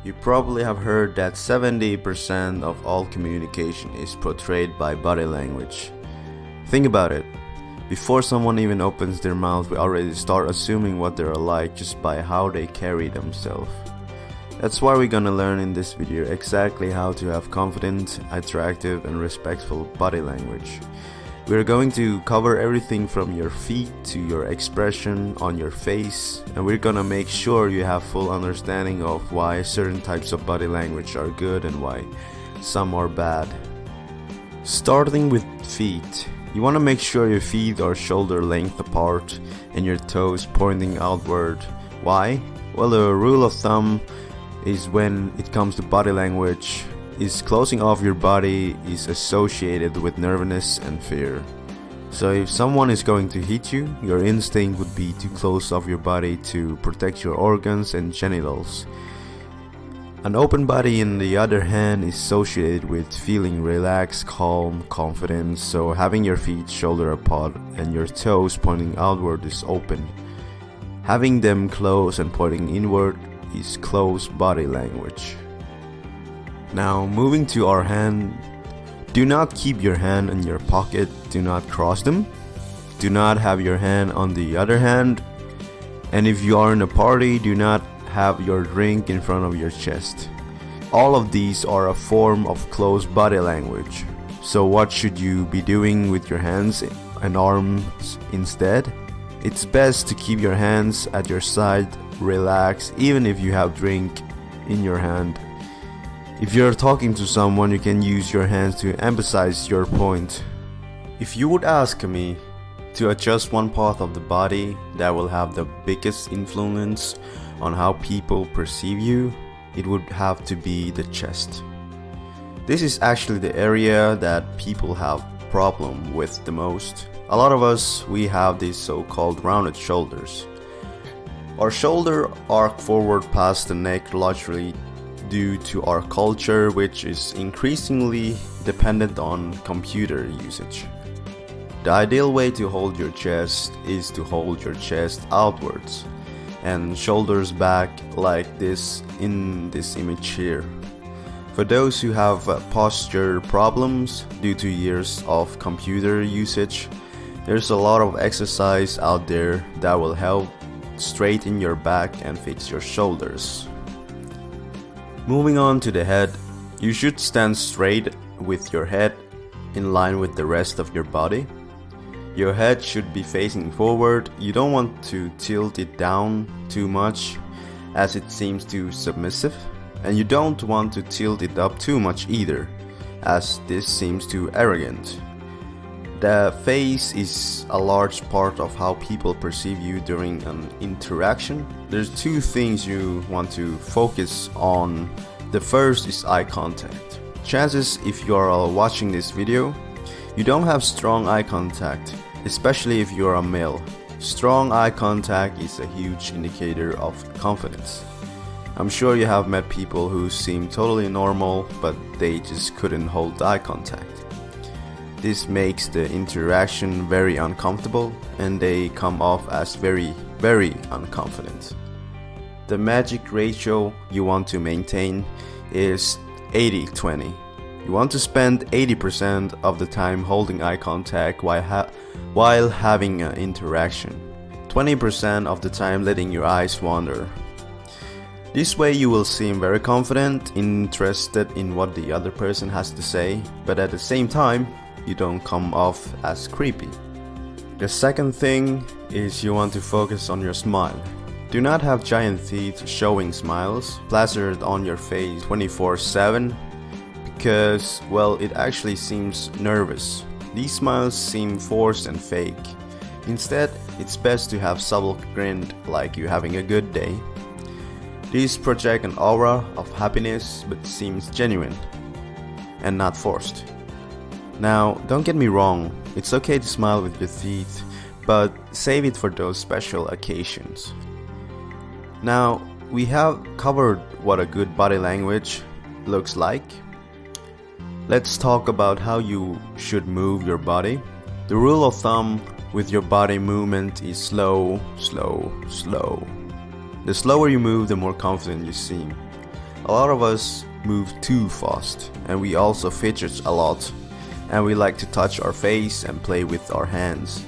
You probably have heard that 70% of all communication is portrayed by body language. Think about it. Before someone even opens their mouth, we already start assuming what they're like just by how they carry themselves. That's why we're gonna learn in this video exactly how to have confident, attractive and respectful body language. We're going to cover everything from your feet to your expression on your face, and we're gonna make sure you have full understanding of why certain types of body language are good and why some are bad. Starting with feet. You want to make sure your feet are shoulder length apart and your toes pointing outward. Why? Well, the rule of thumb is when it comes to body language is closing off your body is associated with nervousness and fear. So if someone is going to hit you, your instinct would be to close off your body to protect your organs and genitals. An open body, on the other hand, is associated with feeling relaxed, calm, confident, so having your feet shoulder apart and your toes pointing outward is open. Having them closed and pointing inward is closed body language. Now, moving to our hand, do not keep your hand in your pocket, do not cross them, do not have your hand on the other hand, and if you are in a party, do not have your drink in front of your chest. All of these are a form of closed body language. So what should you be doing with your hands and arms instead? It's best to keep your hands at your side, relax, even if you have drink in your hand. If you're talking to someone, you can use your hands to emphasize your point. If you would ask me to adjust one part of the body that will have the biggest influence on how people perceive you, it would have to be the chest. This is actually the area that people have problem with the most. A lot of us, we have these so-called rounded shoulders. Our shoulder arc forward past the neck largely due to our culture, which is increasingly dependent on computer usage. The ideal way to hold your chest is to hold your chest outwards and shoulders back like this in this image here. For those who have posture problems due to years of computer usage, there's a lot of exercise out there that will help straighten your back and fix your shoulders. Moving on to the head, you should stand straight with your head in line with the rest of your body. Your head should be facing forward. You don't want to tilt it down too much as it seems too submissive, and you don't want to tilt it up too much either as this seems too arrogant. The face is a large part of how people perceive you during an interaction. There's two things you want to focus on. The first is eye contact. Chances if you are watching this video, you don't have strong eye contact, especially if you are a male. Strong eye contact is a huge indicator of confidence. I'm sure you have met people who seem totally normal, but they just couldn't hold eye contact. This makes the interaction very uncomfortable and they come off as very unconfident. The magic ratio you want to maintain is 80-20. You want to spend 80% of the time holding eye contact while having an interaction, 20% of the time letting your eyes wander. This way you will seem very confident, interested in what the other person has to say, but at the same time, you don't come off as creepy. The second thing is you want to focus on your smile. Do not have giant teeth showing smiles plastered on your face 24/7 because, well, it actually seems nervous. These smiles seem forced and fake. Instead, it's best to have subtle grin like you're having a good day. These project an aura of happiness but seems genuine and not forced. Now, don't get me wrong, it's okay to smile with your teeth, but save it for those special occasions. Now, we have covered what a good body language looks like. Let's talk about how you should move your body. The rule of thumb with your body movement is slow, slow, slow. The slower you move, the more confident you seem. A lot of us move too fast, and we also fidget a lot, and we like to touch our face and play with our hands.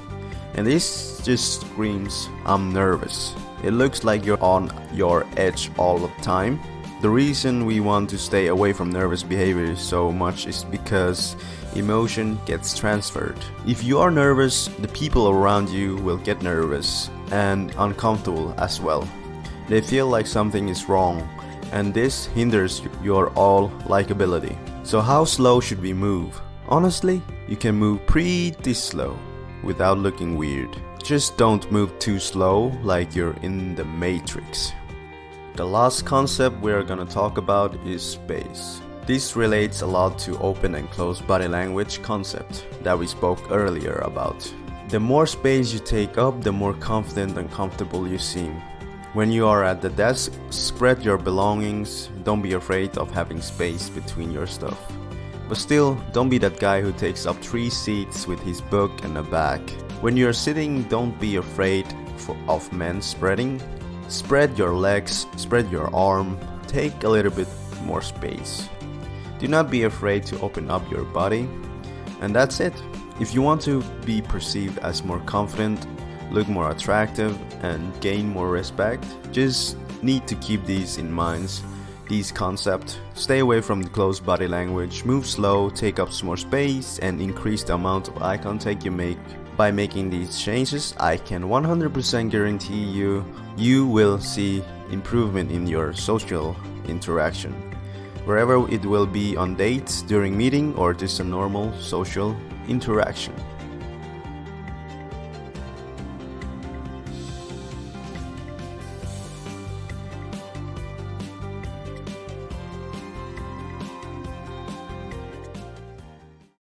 And this just screams, I'm nervous. It looks like you're on your edge all the time. The reason we want to stay away from nervous behavior so much is because emotion gets transferred. If you are nervous, the people around you will get nervous and uncomfortable as well. They feel like something is wrong, and this hinders your all likability. So how slow should we move? Honestly, you can move pretty slow without looking weird. Just don't move too slow like you're in the Matrix. The last concept we're gonna talk about is space. This relates a lot to open and closed body language concept that we spoke earlier about. The more space you take up, the more confident and comfortable you seem. When you are at the desk, spread your belongings. Don't be afraid of having space between your stuff. But still, don't be that guy who takes up 3 seats with his book and a bag. When you're sitting, don't be afraid of men spreading. Spread your legs, spread your arm, take a little bit more space. Do not be afraid to open up your body. And that's it. If you want to be perceived as more confident, look more attractive, and gain more respect, just need to keep these in mind. These concepts. Stay away from the closed body language, move slow, take up more space, and increase the amount of eye contact you make. By making these changes, I can 100% guarantee you will see improvement in your social interaction. Wherever it will be on dates, during meeting, or just a normal social interaction.